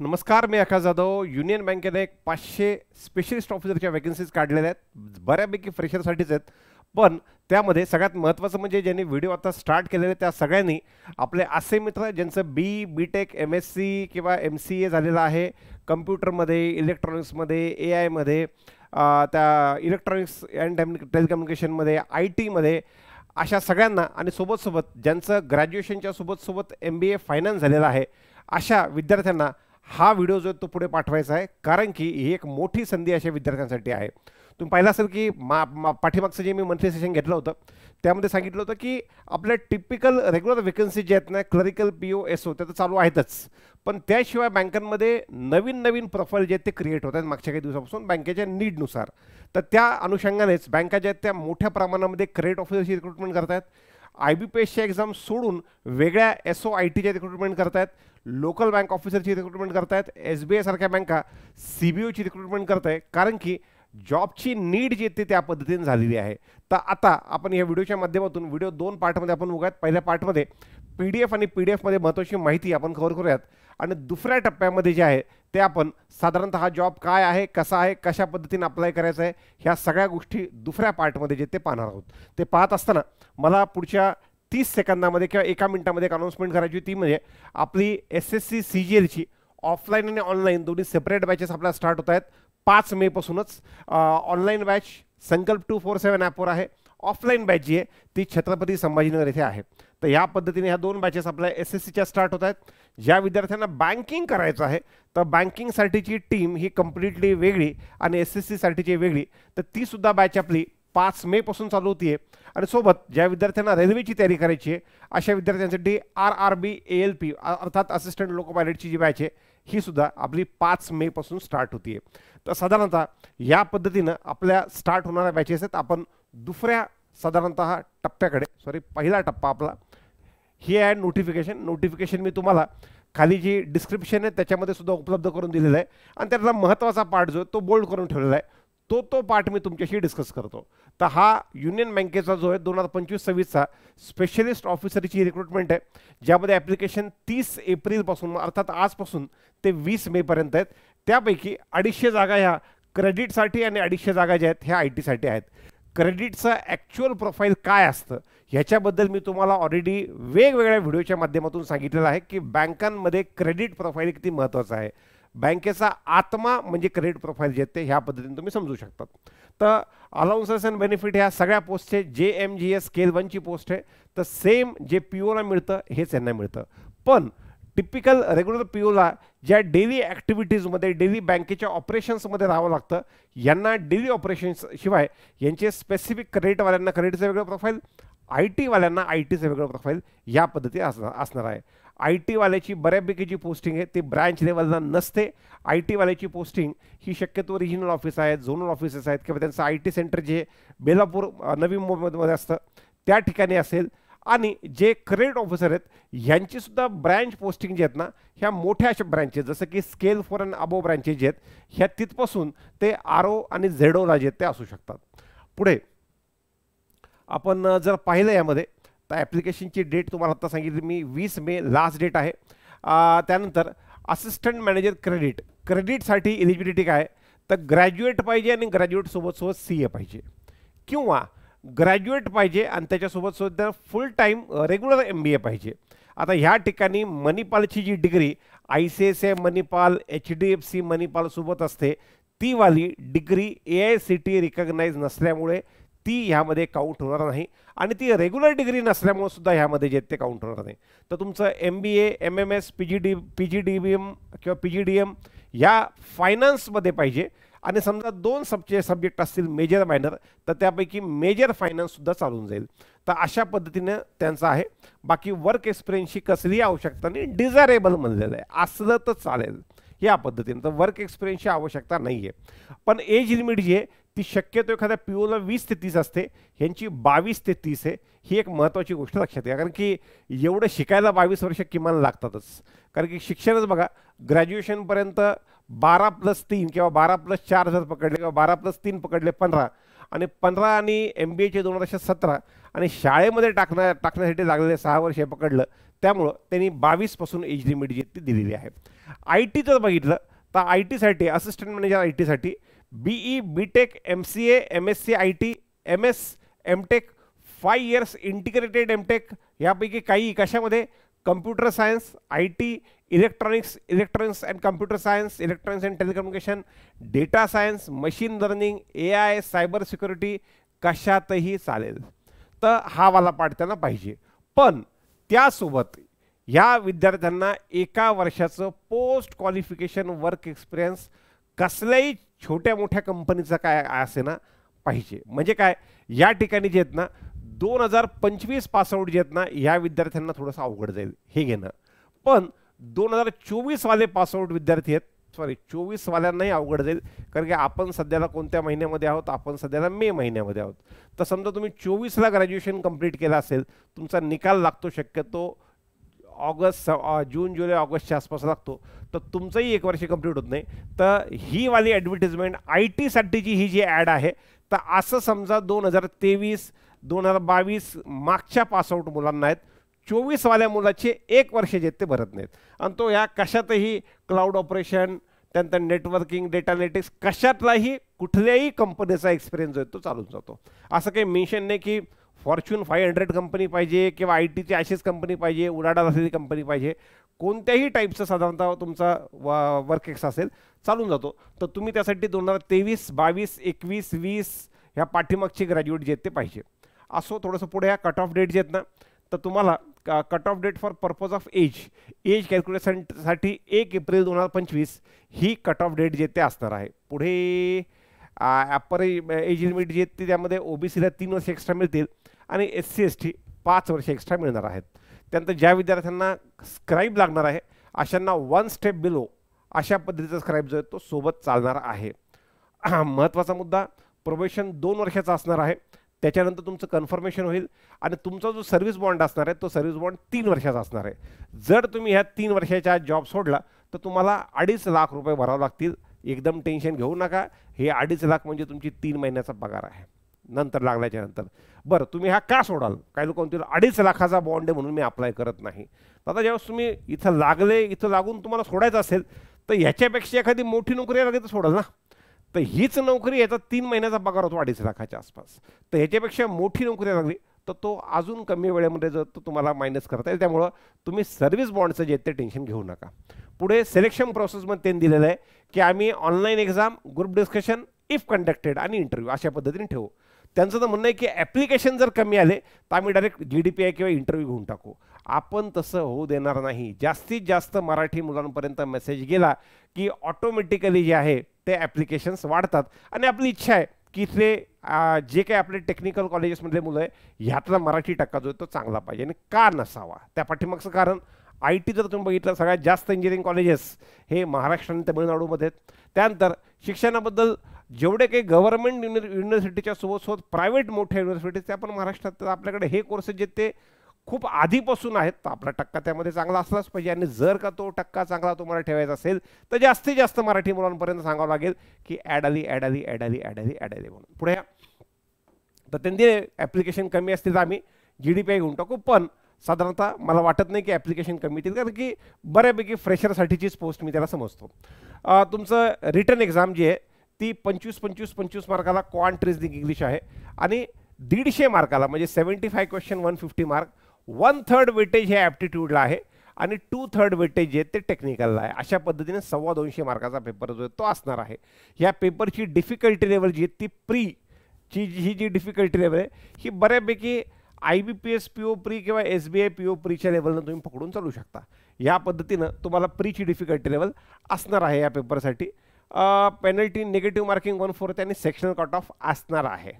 नमस्कार, मी आकाश जाधव. युनियन बँकेने एक 500 स्पेशलिस्ट ऑफिसरच्या वॅकन्सीज काढलेल्या आहेत. बऱ्यापैकी फ्रेशरसाठीच आहेत. पण त्यामध्ये सगळ्यात महत्त्वाचं म्हणजे ज्यांनी व्हिडिओ आता स्टार्ट केलेले त्या सगळ्यांनी आपले असे मित्र ज्यांचं बी.टेक, एम.एस.सी किंवा एम.सी.ए झालेलं आहे, कम्प्युटरमध्ये, इलेक्ट्रॉनिक्समध्ये, ए.आयमध्ये, त्या इलेक्ट्रॉनिक्स अँड टेलिकम्युनिकेशनमध्ये, आय.टीमध्ये, अशा सगळ्यांना आणि सोबत ज्यांचं ग्रॅज्युएशनच्या सोबत MBA फायनान्स झालेलं आहे अशा विद्यार्थ्यांना हा व्हिडिओ जो तो पुढे पाठवायचा आहे. कारण की ही एक मोठी संधी अशा विद्यार्थ्यांसाठी आहे. तुम्ही पाहिलं असेल की पाठीमागचं जे मी मंथली सेशन घेतलं होतं त्यामध्ये सांगितलं होतं की आपल्या टिपिकल रेग्युलर वेकन्सी जे आहेत ना, क्लरिकल, PO, SO त्या तर चालू आहेतच. पण त्याशिवाय बँकांमध्ये नवीन प्रोफाईल जे आहेत ते क्रिएट होत आहेत मागच्या काही दिवसापासून बँकेच्या नीडनुसार. तर त्या अनुषंगानेच बँका ज्या आहेत त्या मोठ्या प्रमाणामध्ये क्रेडिट ऑफिसरची रिक्रुटमेंट करत आहेत. IB-PSच्या एक्झाम सोडून वेगळ्या SO-ITच्या रिक्रुटमेंट करत आहेत. लोकल बँक ऑफिसरची रिक्रुटमेंट करत आहेत. SBI सारख्या बँका CBOची रिक्रुटमेंट करत आहे. कारण की जॉबची नीड जी आहे त्या पद्धतीने झालेली आहे. तर आता आपण या व्हिडिओच्या माध्यमातून व्हिडिओ 2 पार्टमध्ये आपण बघूयात. पहिल्या पार्टमध्ये PDF आणि PDF मध्ये महत्त्वाची माहिती आपण कव्हर करूयात आणि दुसऱ्या टप्प्यामध्ये जे आहे ते आपण साधारणतः हा जॉब काय आहे, कसा आहे, कशा पद्धतीने अप्लाय करायचं आहे, ह्या सगळ्या गोष्टी दुसऱ्या पार्टमध्ये जे ते पाहणार आहोत. ते पाहत असताना मला पुढच्या 30 सेकंदामध्ये किंवा 1 मिनिटामध्ये एक अनाउन्समेंट करायची ती म्हणजे आपली SSC CGLची ऑफलाईन आणि ऑनलाईन दोन्ही सेपरेट बॅचेस आपल्याला स्टार्ट होत आहेत 5 मे पासूनच. ऑनलाईन बॅच संकल्प 247 ॲपवर आहे. ऑफलाईन बॅच जी आहे ती छत्रपती संभाजीनगर येथे आहे. तर या पद्धतीने ह्या 2 बॅचेस आपल्या SSCच्या स्टार्ट होत आहेत. ज्या विद्यार्थ्यांना बँकिंग करायचं आहे तर बँकिंगसाठीची टीम ही कम्प्लिटली वेगळी आणि SSCसाठीची वेगळी. तर ती सुद्धा बॅच आपली 5 मे पासून चालू होती आहे. आणि सोबत ज्या विद्यार्थ्यांना रेल्वेची तयारी करायची आहे अशा विद्यार्थ्यांसाठी RRB ALP अर्थात असिस्टंट लोको पायलटची जी बॅच आहे ही सुद्धा आपली 5 मे पासून स्टार्ट होती आहे. तर साधारणतः या पद्धतीनं आपल्या स्टार्ट होणाऱ्या बॅचेस आहेत. आपण दुसऱ्या साधारणतः टप्प्याकडे पहिला टप्पा आपला ही आहे नोटिफिकेशन मी तुम्हाला खाली जी डिस्क्रिप्शन आहे त्याच्यामध्ये सुद्धा उपलब्ध करून दिलेलं आहे. आणि त्यातला महत्त्वाचा पार्ट जो तो बोल्ड करून ठेवलेला आहे तो पार्ट मी तुमच्याशी डिस्कस करतो. तर हा युनियन बँकेचा जो आहे 2025-26चा स्पेशलिस्ट ऑफिसरची रिक्रुटमेंट आहे ज्यामध्ये ॲप्लिकेशन 30 एप्रिलपासून अर्थात आजपासून ते 20 मेपर्यंत आहेत. त्यापैकी 250 जागा ह्या क्रेडिटसाठी आणि 250 जागा ज्या आहेत ह्या IT साठी आहेत. क्रेडिटचं ॲक्च्युअल प्रोफाईल काय असतं ह्याच्याबद्दल मी तुम्हाला ऑलरेडी वेगवेगळ्या व्हिडिओच्या माध्यमातून सांगितलेलं आहे की बँकांमध्ये क्रेडिट प्रोफाईल किती महत्त्वाचं आहे. बँकेचा आत्मा म्हणजे क्रेडिट प्रोफाईल जे ते ह्या पद्धतीने तुम्ही समजू शकतात. तर अलाउन्सेस अँड बेनिफिट ह्या सगळ्या पोस्टचे JMGS स्केल 1ची पोस्ट आहे. तर सेम जे POला मिळतं हेच यांना मिळतं. पण टिपिकल रेग्युलर POला ज्या डेली ॲक्टिव्हिटीजमध्ये डेली बँकेच्या ऑपरेशन्समध्ये राहावं लागतं यांना डेली ऑपरेशन्स शिवाय यांचे स्पेसिफिक क्रेडिटवाल्यांना क्रेडिटचं वेगळं प्रोफाईल, IT-वाल्यांना ITचं वेगळं प्रोफाईल या पद्धती असणार आहे. IT-वाल्याची बऱ्यापैकी जी पोस्टिंग आहे ती ब्रँच लेवलला नसते. IT-वाल्याची पोस्टिंग ही शक्यतो रिजनल ऑफिस आहेत, झोनल ऑफिसेस आहेत किंवा त्यांचं IT सेंटर जे बेलापूर नवी मुंबईमध्ये असतं त्या ठिकाणी असेल. आणि जे क्रेडिट ऑफिसर आहेत ह्यांचीसुद्धा ब्रँच पोस्टिंग जे आहेत ना ह्या मोठ्या अशा ब्रँचेस जसं की स्केल 4 अँड अबोव ब्रँचेस जे आहेत ह्या तिथपासून ते RO आणि ZOला जे आहेत ते असू शकतात. पुढे आपण जर पाहिलं यामध्ये तर ॲप्लिकेशनची डेट तुम्हाला आता सांगितली मी 20 मे लास्ट डेट आहे. त्यानंतर असिस्टंट मॅनेजर क्रेडिटसाठी एलिजिबिलिटी काय तर ग्रॅज्युएट पाहिजे आणि ग्रॅज्युएटसोबत CA पाहिजे किंवा ग्रॅज्युएट पाहिजे आणि त्याच्यासोबत फुल टाईम रेग्युलर MBA पाहिजे. आता ह्या ठिकाणी मणिपालची जी डिग्री ICICI मणिपाल, HDFC मणिपालसोबत असते ती वाली डिग्री AICTE रिकग्नाइज नसल्यामुळे ती ह्यामध्ये काउंट होणार नाही आणि ती रेग्युलर डिग्री नसल्यामुळे सुद्धा ह्यामध्ये जे ते काउंट होणार नाही. तर तुमचं MBA, MMS, PGDBM किंवा PGDM या फायनान्समध्ये पाहिजे आणि समजा 2 सब्जेक्ट असतील मेजर मायनर तर त्यापैकी मेजर फायनान्ससुद्धा चालून जाईल. तर अशा पद्धतीने त्यांचं आहे. बाकी वर्क एक्सपिरियन्सची कसलीही आवश्यकता नाही, डिझायरेबल म्हणलेलं आहे, असलं तर चालेल या पद्धतीने. तर वर्क एक्सपिरियन्सची आवश्यकता नाही आहे. पण एज लिमिट जी आहे ती शक्यतो एखाद्या POला 20 ते 30 असते, ह्यांची 22 ते 30 आहे. ही एक महत्त्वाची गोष्ट लक्षात घ्या कारण की एवढं शिकायला 22 वर्ष किमान लागतातच. कारण की शिक्षणच बघा ग्रॅज्युएशनपर्यंत 12+3 किंवा 12+4 जर पकडले किंवा 12+3 पकडले 15 आणि 15 आणि MBAचे 2 वर्ष 17 आणि शाळेमध्ये टाकण्यासाठी लागलेले 6 वर्ष पकडलं त्यामुळं त्यांनी 22 पासून एज लिमिट जी ती दिलेली आहे. आय टी जर बघितलं तर आय टीसाठी असिस्टंट मॅनेजर आय टीसाठी BE BTech MCA MSc IT MS MTech 5 years integrated MTech यापैकी काही कशामध्ये computer science IT electronics and computer science electronics and telecommunication data science machine learning AI cyber security कशातही चालेल. तर हा वाला पाठ त्यांना पाहिजे. पण त्यासोबत या विद्यार्थ्यांना 1 वर्षाचं पोस्ट क्वालिफिकेशन वर्क एक्सपिरियन्स कसल्याही छोट्या मोठ्या कंपनीचा काय असे ना पाहिजे. म्हणजे काय या ठिकाणी जे आहेत ना 2025 पासआउट जे आहेत ना या विद्यार्थ्यांना थोडंसं अवघड जाईल हे घेणं. पण 2024 वाले पासआउट विद्यार्थी आहेत, सॉरी 24 वाल्यांनाही अवघड जाईल. कारण की आपण सध्याला कोणत्या महिन्यामध्ये आहोत, आपण सध्याला मे महिन्यामध्ये आहोत. तर समजा तुम्ही 24ला ग्रॅज्युएशन कंप्लीट केलं असेल, तुमचा निकाल लागतो शक्यतो जून जुलै ऑगस्टच्या आसपास लागतो. तर तुमचंही 1 वर्ष कंप्लीट होत नाही. तर ही वाली ॲडव्हर्टिजमेंट आय टीसाठीची ही जी ॲड आहे, तर असं समजा 2023 2022 मागच्या पासआउट मुलांना आहेत, 24 वाल्या मुलाचे 1 वर्ष जे ते भरत नाहीत. आणि तो या कशातही क्लाउड ऑपरेशन त्यानंतर नेटवर्किंग डेटा अनालिटिक्स कशातलाही कुठल्याही कंपनीचा एक्सपिरियन्स जो आहे तो चालून जातो. असं काही मेन्शन नाही की फॉर्च्यून 500 कंपनी पाहिजे किंवा आय टीची अशीच कंपनी पाहिजे, उडाडात असलेली कंपनी पाहिजे. कोणत्याही टाईपचं साधारणतः तुमचा वर्क एक्स असेल चालून जातो. तर तुम्ही त्यासाठी 2023 22 21 20 ह्या पाठीमागचे ग्रॅज्युएट जे आहेत ते पाहिजे. असो थोडंसं पुढे या कट ऑफ डेट जे आहेत ना, तर तुम्हाला cut off date for purpose of age कॅल्क्युलेशनसाठी 1 एप्रिल 2025 ही कट ऑफ डेट जे ते असणार आहे. पुढे अप्पर एज लिमिट जी आहेत ती त्यामध्ये OBCला 3 वर्ष एक्स्ट्रा मिळतील आणि SC ST 5 वर्ष एक्स्ट्रा मिळणार आहेत. त्यानंतर ज्या विद्यार्थ्यांना स्क्राईब लागणार आहे अशांना 1 स्टेप बिलो अशा पद्धतीचा स्क्राईब जो आहे तो सोबत चालणार आहे. महत्त्वाचा मुद्दा, प्रोबेशन 2 वर्षाचा असणार आहे. त्याच्यानंतर तुमचं कन्फर्मेशन होईल आणि तुमचा जो सर्व्हिस बॉन्ड असणार आहे तो सर्व्हिस बॉन्ड 3 वर्षाचा असणार आहे. जर तुम्ही ह्या 3 वर्षाच्या जॉब सोडला तर तुम्हाला 2.5 लाख रुपये भरावे लागतील. एकदम टेन्शन घेऊ नका, हे 2.5 लाख म्हणजे तुमची 3 महिन्याचा पगार आहे नंतर लागल्याच्या नंतर. बरं, तुम्ही हा का सोडाल? काही लोक म्हणतील 2.5 लाखाचा बॉन्ड आहे म्हणून मी अप्लाय करत नाही. आता ज्यावेळेस तुम्ही इथं लागून तुम्हाला सोडायचं असेल तर ह्याच्यापेक्षा एखादी मोठी नोकरी लागली तर सोडाल ना. तर हीच नोकरी याचा 3 महिन्याचा पगार होतो 2.5 लाखाच्या आसपास. तर ह्याच्यापेक्षा मोठी नोकरी लागली तर तो अजून कमी वेळेमध्ये जर तो तुम्हाला मायनस करता येईल. त्यामुळं तुम्ही सर्व्हिस बॉन्डचं जे ते टेन्शन घेऊ नका. पुढे सिलेक्शन प्रोसेसमध्ये त्यांनी दिलेलं आहे की आम्ही online exam, group discussion if conducted आणि इंटरव्ह्यू अशा पद्धतीने ठेवू. त्यांचं तर म्हणणं आहे की ॲप्लिकेशन जर कमी आले तर आम्ही डायरेक्ट GDPI किंवा इंटरव्ह्यू घेऊन टाकू. आपण तसं होऊ देणार नाही. जास्तीत जास्त मराठी मुलांपर्यंत मेसेज गेला की ऑटोमॅटिकली जे आहे ते ॲप्लिकेशन्स वाढतात. आणि आपली इच्छा आहे की इथले जे काही आपले टेक्निकल कॉलेजेसमधले मुलं आहे ह्यातला मराठी टक्का जो आहे तो चांगला पाहिजे. आणि का नसावा त्या पाठीमागचं कारण, आय टी जर तुम्ही बघितलं सगळ्यात जास्त इंजिनिअरिंग कॉलेजेस हे महाराष्ट्र आणि तमिळनाडूमध्ये आहेत. त्यानंतर शिक्षणाबद्दल जेवढे काही गव्हर्नमेंट युनिव्हर्सिटीच्या सोबत प्रायव्हेट मोठ्या युनिव्हर्सिटीज त्या पण महाराष्ट्रात आपल्याकडे हे कोर्सेस जे ते खूप आधीपासून आहेत. तर आपला टक्का त्यामध्ये चांगला असलाच पाहिजे. आणि जर का तो टक्का चांगला तुम्हाला ठेवायचा असेल तर जास्तीत जास्त मराठी मुलांपर्यंत सांगावं लागेल की ॲड आली म्हणून. पुढे तर त्यांनी ॲप्लिकेशन कमी असतील तर आम्ही GDPI घेऊन टाकू. पण साधारणतः मला वाटत नाही की ॲप्लिकेशन कमी येतील, कारण की बऱ्यापैकी फ्रेशरसाठीचीच पोस्ट मी त्याला समजतो. तुमचं रिटर्न एक्झाम जी आहे ती 25 मार्काला क्वांट रिजनिंग इंग्लिश आहे आणि 150 मार्काला म्हणजे 75 क्वेश्चन 150 मार्क. 1/3 वेटेज हे ॲप्टिट्यूडला आहे आणि 2/3 वेटेज जे ते टेक्निकलला आहे. अशा पद्धतीने 250 मार्काचा पेपर जो आहे तो असणार आहे. ह्या पेपरची डिफिकल्टी लेवल जी आहे ती प्रीची ही जी डिफिकल्टी लेवल आहे ही बऱ्यापैकी IBPS PO प्री किंवा SBI PO प्रीच्या लेवलनं तुम्ही पकडून चालू शकता. या पद्धतीनं तुम्हाला प्रीची डिफिकल्टी लेवल असणार आहे या पेपरसाठी. पेनल्टी निगेटिव्ह मार्किंग 1/4 आणि सेक्शनल कट ऑफ असणार आहे.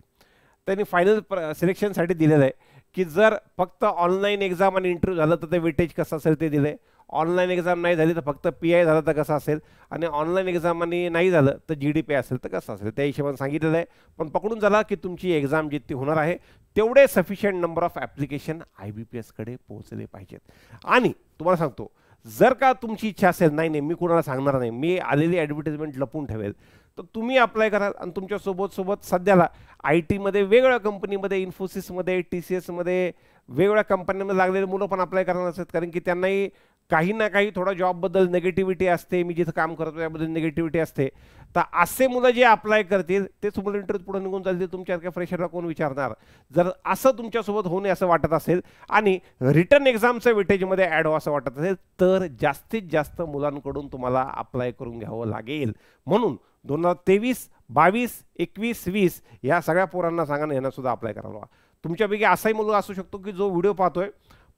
त्यांनी फायनल सिलेक्शनसाठी दिलेलं आहे की जर फक्त ऑनलाईन एक्झाम आणि इंटरव्ह्यू झालं तर ते वेटेज कसं असेल ते दिलं आहे. ऑनलाईन एक्झाम नाही झाली तर फक्त PI झालं तर कसं असेल, आणि ऑनलाईन एक्झाम आणि नाही झालं तर GDPI असेल तर कसं असेल त्या हिशोबाने सांगितलेलं आहे. पण पकडून झाला की तुमची एक्झाम जितकी होणार आहे तेवढे सफिशियंट नंबर ऑफ ॲप्लिकेशन IBPSकडे पोहोचले पाहिजेत. आणि तुम्हाला सांगतो, जर का तुमची इच्छा असेल नाही मी कुणाला सांगणार नाही, मी आलेली ॲडव्हर्टिजमेंट लपून ठेवेल, तर तुम्ही अप्लाय कराल आणि तुमच्या सोबत सध्याला IT मध्ये वेगवेगळ्या कंपनीमध्ये, इन्फोसिसमध्ये, TCSमध्ये, वेगवेगळ्या कंपन्यांमध्ये लागलेले मुलं पण अप्लाय करणार असतात, कारण की त्यांनाही काही ना काही थोडा जॉबबद्दल निगेटिव्हिटी असते, मी जिथं काम करतो त्याबद्दल निगेटिव्हिटी असते. तर असे मुलं जे अप्लाय करतील ते तुम्हाला इंटरव्ह्यूत पुढे निघून चालतील, तुमच्यासारख्या फ्रेशरला कोण विचारणार. जर असं तुमच्यासोबत होणे असं वाटत असेल आणि रिटर्न एक्झामचं वेटेजमध्ये ॲड हो असं वाटत असेल, तर जास्तीत जास्त मुलांकडून तुम्हाला अप्लाय करून घ्यावं लागेल. म्हणून 2023, 22, 21, 20 या सगळ्या पोरांना सांगा ना, यांना सुद्धा अप्लाय करावा. तुमच्यापैकी असाही मुलगा असू शकतो की जो व्हिडिओ पाहतोय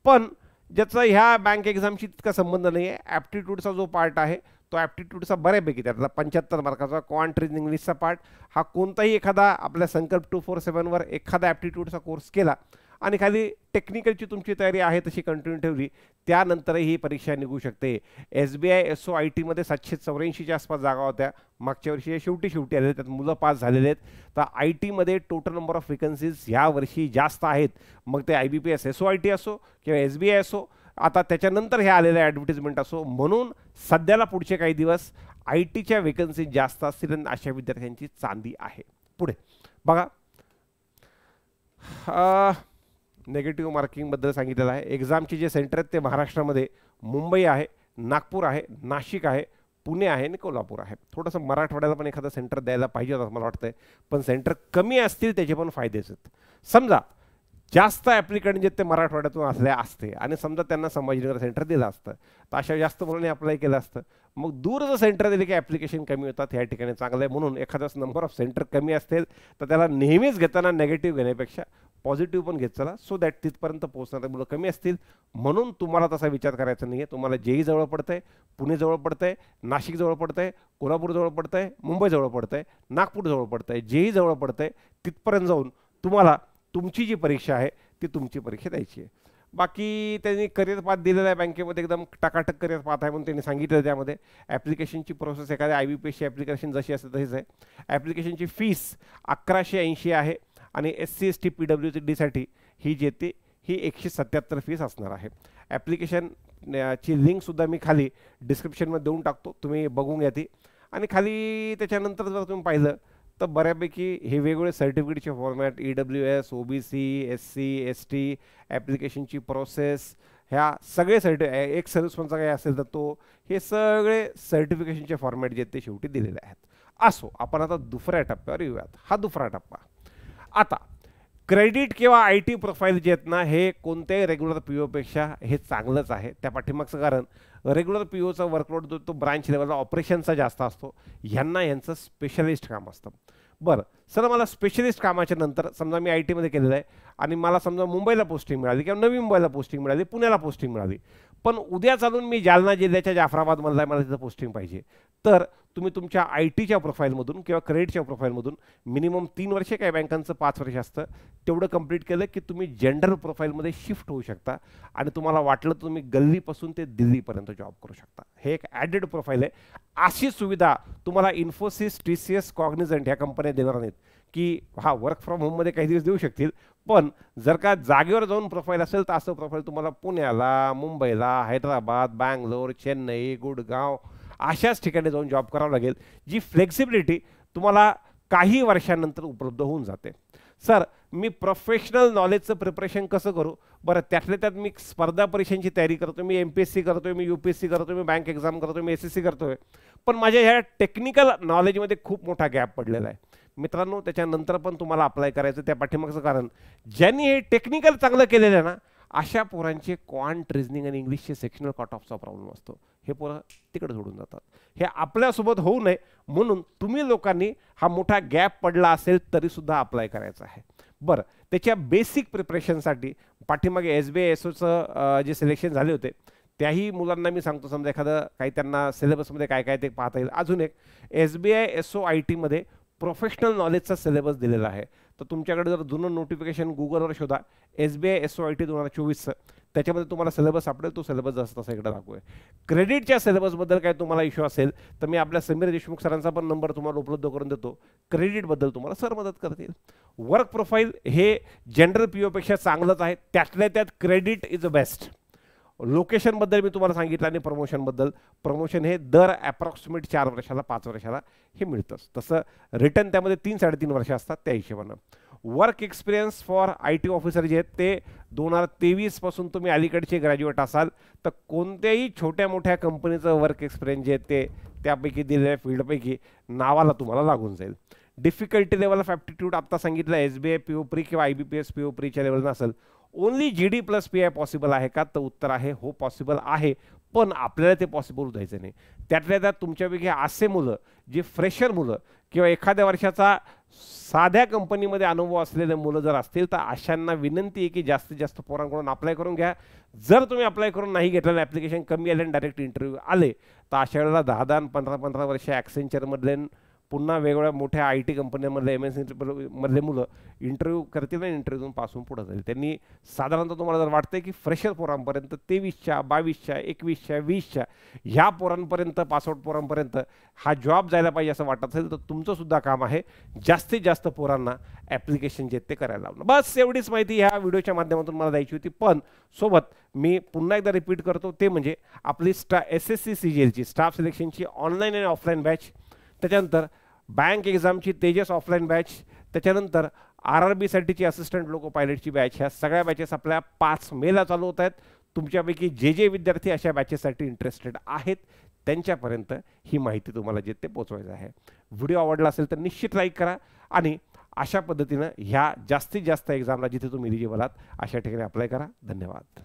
पण ज्याचा ह्या बँक एक्झामशी तितका संबंध नाही आहे. ॲप्टिट्यूडचा जो पार्ट आहे तो ॲप्टिट्यूडचा बऱ्यापैकी, त्यातला 75 मार्काचा क्वांट रिजनिंग इंग्लिशचा पार्ट हा कोणताही एखादा आपल्या संकल्प 247वर एखादा ॲप्टिट्यूडचा कोर्स केला आणि खाली टेक्निकलची तुमची तयारी आहे तशी कंटिन्यू ठेवली, त्यानंतरही ही परीक्षा निघू शकते. SBI SOIT मध्ये 784च्या आसपास जागा होत्या मागच्या वर्षी, शेवटी आलेले, त्यात मुलं पास झालेले आहेत. तर IT मध्ये टोटल नंबर ऑफ वेकन्सीज ह्या वर्षी जास्त आहेत. मग ते IBPS SOIT असो किंवा SBI असो, आता त्याच्यानंतर हे आलेलं ॲडव्हर्टिजमेंट असो. म्हणून सध्याला पुढचे काही दिवस IT च्या वेकन्सी जास्त असतील आणि अशा विद्यार्थ्यांची चांदी आहे. पुढे बघा, नेगेटिव्ह मार्किंगबद्दल सांगितलेलं आहे. एक्झामचे जे सेंटर आहेत ते महाराष्ट्रामध्ये मुंबई आहे, नागपूर आहे, नाशिक आहे, पुणे आहे आणि कोल्हापूर आहे. थोडंसं मराठवाड्याला पण एखादं सेंटर द्यायला पाहिजे असं मला वाटतंय, पण सेंटर कमी असतील त्याचे पण फायदेच आहेत. समजा जास्त ॲप्लिकंट जे ते मराठवाड्यातून असते आणि समजा त्यांना संभाजीनगर सेंटर दिलं असतं, तर अशा जास्त मुलांनी अप्लाय केलं असतं. मग दूरचं सेंटर दिले की ॲप्लिकेशन कमी होतात. ह्या ठिकाणी चांगलं आहे. म्हणून एखादा नंबर ऑफ सेंटर कमी असतील तर त्याला नेहमीच घेताना नेगेटिव्ह घेण्यापेक्षा पॉझिटिव्ह पण घेत चला, सो दॅट तिथपर्यंत पोहोचणारे मुलं कमी असतील. म्हणून तुम्हाला तसा विचार करायचा नाही आहे. तुम्हाला जेही जवळ पडतंय, पुणे जवळ पडतंय, नाशिक जवळ पडतंय, कोल्हापूर जवळ पडतंय, मुंबई जवळ पडतंय, नागपूर जवळ पडतंय, जेही जवळ पडतंय तिथपर्यंत जाऊन तुम्हाला तुमची जी परीक्षा आहे ती तुमची परीक्षा द्यायची आहे. बाकी त्यांनी करिअर पाथ दिलेला आहे बँकेमध्ये, एकदम टकाटक करिअर पाथ आहे म्हणून त्यांनी सांगितलं. त्यामध्ये ॲप्लिकेशनची प्रोसेस एखाद्या IBPSची ॲप्लिकेशन जशी असते तशीच आहे. ॲप्लिकेशनची फीस 1180 आहे आणि SC ST PWDसाठी ही जी येते ही 177 फीस असणार आहे. ॲप्लिकेशन ची लिंकसुद्धा मी खाली डिस्क्रिप्शनमध्ये देऊन टाकतो, तुम्ही बघून घ्या ती. आणि खाली त्याच्यानंतर जर तुम्ही पाहिलं तर बऱ्यापैकी हे वेगवेगळे सर्टिफिकेटचे format, EWS, OBC, SC ST, ॲप्लिकेशनची प्रोसेस, ह्या सगळे एक सर्व्हिसमनचा काही असेल तर तो, हे सगळे सर्टिफिकेशनचे फॉर्मॅट जे आहेत ते शेवटी दिलेले आहेत. असो, आपण आता दुसऱ्या टप्प्यावर येऊयात. हा दुसरा टप्पा. आता क्रेडिट किंवा IT प्रोफाईल जे आहेत ना, हे कोणत्याही रेग्युलर PO पेक्षा हे चांगलंच आहे. त्या पाठीमागचं कारण रेग्युलर POचा वर्कलोड जो तो ब्रांच लेवलला ऑपरेशनचा जास्त असतो, ह्यांना यांचं स्पेशलिस्ट काम असतं. बरं सर, मला स्पेशलिस्ट कामाच्या नंतर समजा मी IT मध्ये केलेलं आहे आणि मला समजा मुंबईला पोस्टिंग मिळाली किंवा नवी मुंबईला पोस्टिंग मिळाली, पुण्याला पोस्टिंग मिळाली, पण उद्या चालून मी जालना जिल्ह्याच्या जाफराबादमधला आहे, मला तिथं पोस्टिंग पाहिजे, तर तुम्ही तुमच्या ITच्या प्रोफाईलमधून किंवा क्रेडिटच्या प्रोफाईलमधून मिनिमम 3 वर्षे, काही बँकांचं 5 वर्ष असतं, तेवढं कंप्लीट केलं की तुम्ही जनरल प्रोफाईलमध्ये शिफ्ट होऊ शकता आणि तुम्हाला वाटलं तर तुम्ही गल्लीपासून ते दिल्लीपर्यंत जॉब करू शकता. हे एक ॲडेड प्रोफाईल आहे. अशी सुविधा तुम्हाला इन्फोसिस, TCS, कॉग्निझंट ह्या कंपन्या देणार नाहीत की हा वर्क फ्रॉम होममध्ये काही दिवस देऊ शकतील, पण जर का जागेवर जाऊन प्रोफाईल असेल तर असं प्रोफाईल तुम्हाला पुण्याला, मुंबईला, हैदराबाद, बँगलोर, चेन्नई, गुडगाव अशाच ठिकाणी जाऊन जॉब करावं लागेल, जी फ्लेक्सिबिलिटी तुम्हाला काही वर्षांनंतर उपलब्ध होऊन जाते. सर, मी प्रोफेशनल नॉलेजचं प्रिपरेशन कसं करू? बरं, त्यातल्या त्यात मी स्पर्धा परीक्षांची तयारी करतो, मी MPSC करतोय, मी UPSC करतोय, मी बँक एक्झाम करतोय, मी SSC करतोय, पण माझ्या ह्या टेक्निकल नॉलेजमध्ये खूप मोठा गॅप पडलेला आहे. मित्रांनो, त्याच्यानंतर पण तुम्हाला अप्लाय करायचं. त्या पाठीमागचं कारण, ज्यांनी हे टेक्निकल चांगलं केलेलं आहे ना, अशा पोरांचे क्वांट रिजनिंग आणि इंग्लिशचे सेक्शनल कट ऑफचा प्रॉब्लेम असतो. हे पोरं तिकडे सोडून जातात. हे आपल्यासोबत होऊ नये म्हणून तुम्ही लोकांनी हा मोठा गॅप पडला असेल तरीसुद्धा अप्लाय करायचं आहे. बरं, त्याच्या बेसिक प्रिपरेशनसाठी पाठीमागे SBI SOचं जे सिलेक्शन झाले होते त्याही मुलांना मी सांगतो, समजा एखादं काही त्यांना सिलेबसमध्ये काय काय ते पाहता येईल. अजून एक SBI SOIT मध्ये प्रोफेशनल नॉलेजचा सिलेबस दिलेला आहे. तर तुमच्याकडे जर जुनं नोटिफिकेशन गुगलवर शोधा, SBI SOIT 2024चं, त्याच्यामध्ये तुम्हाला सिलेबस सापडेल. तो सिलेबस जसं तसा इकडे दाखवू आहे. क्रेडिटच्या सिलेबसबद्दल काय तुम्हाला इश्यू असेल तर मी आपल्या समीर देशमुख सरांचा पण नंबर तुम्हाला उपलब्ध करून देतो. क्रेडिटबद्दल तुम्हाला सर मदत करतील. वर्क प्रोफाईल हे जनरल POपेक्षा चांगलंच आहे. त्यातल्या त्यात क्रेडिट इज द बेस्ट. लोकेशनबद्दल मी तुम्हाला सांगितलं आणि प्रमोशनबद्दल, प्रमोशन हे दर ॲप्रॉक्सिमेट 4 वर्षाला 5 वर्षाला हे मिळतंच. तसं रिटर्न त्यामध्ये 3-3.5 वर्ष असतात त्या हिशोबानं. Work experience for IT officer जे आहेत ते 2023 पासून तुम्ही अलीकडचे ग्रॅज्युएट असाल तर कोणत्याही छोट्या मोठ्या कंपनीचं वर्क एक्सपिरियन्स जे आहे ते त्यापैकी दिलेल्या फील्डपैकी नावाला तुम्हाला लागून जाईल. डिफिकल्टी लेवल ऑफ ॲप्टिट्यूड आत्ता सांगितलं SBI PO प्री किंवा IBPS PO प्रीच्या लेवल नसेल. Only GD plus PI possible आहे का, तर उत्तर आहे हो पॉसिबल आहे, पण आपल्याला ते पॉसिबल व्हायचं नाही. त्यातल्या त्यात तुमच्यापैकी असे मुलं जे फ्रेशर मुलं किंवा एखाद्या वर्षाचा साध्या कंपनीमध्ये अनुभव असलेले मुलं जर असतील तर अशांना विनंती आहे की जास्तीत जास्त पोरांकडून अप्लाय करून घ्या. जर तुम्ही अप्लाय करून नाही घेतलेलं, ॲप्लिकेशन कमी आले आणि डायरेक्ट इंटरव्ह्यू आले तर अशा वेळेला 10-10 15-15 वर्ष ॲक्सेंचरमधले पुन्हा वेगवेगळ्या मोठ्या IT कंपन्यांमधले MNC मधले मुलं इंटरव्ह्यू करतील आणि इंटरव्ह्यूतून पासून पुढे जाईल. त्यांनी साधारणतः तुम्हाला जर वाटतंय की फ्रेशर पोरांपर्यंत 23च्या 22च्या 21च्या 20च्या ह्या पोरांपर्यंत पासआउट पोरांपर्यंत हा जॉब जायला पाहिजे असं वाटत असेल तर तुमचं सुद्धा काम आहे जास्तीत जास्त पोरांना ॲप्लिकेशन जे ते करायला लावणं. बस एवढीच माहिती ह्या व्हिडिओच्या माध्यमातून मला द्यायची होती. पण सोबत मी पुन्हा एकदा रिपीट करतो ते म्हणजे आपली SSC CGLची स्टाफ सिलेक्शनची ऑनलाईन आणि ऑफलाईन बॅच, त्याच्यानंतर बँक एक्झामची तेजस ऑफलाईन बॅच, त्याच्यानंतर RRB साठीची असिस्टंट लोको पायलटची बॅच, ह्या सगळ्या बॅचेस आपल्या 5 मेला चालू होत आहेत. तुमच्यापैकी जे विद्यार्थी अशा बॅचेससाठी इंटरेस्टेड आहेत त्यांच्यापर्यंत ही माहिती तुम्हाला जे ते पोहोचवायचं आहे. व्हिडिओ आवडला असेल तर निश्चित लाईक करा आणि अशा पद्धतीनं ह्या जास्तीत जास्त एक्झामला जिथे तुम्ही एलिजिबल आहात अशा ठिकाणी अप्लाय करा. धन्यवाद.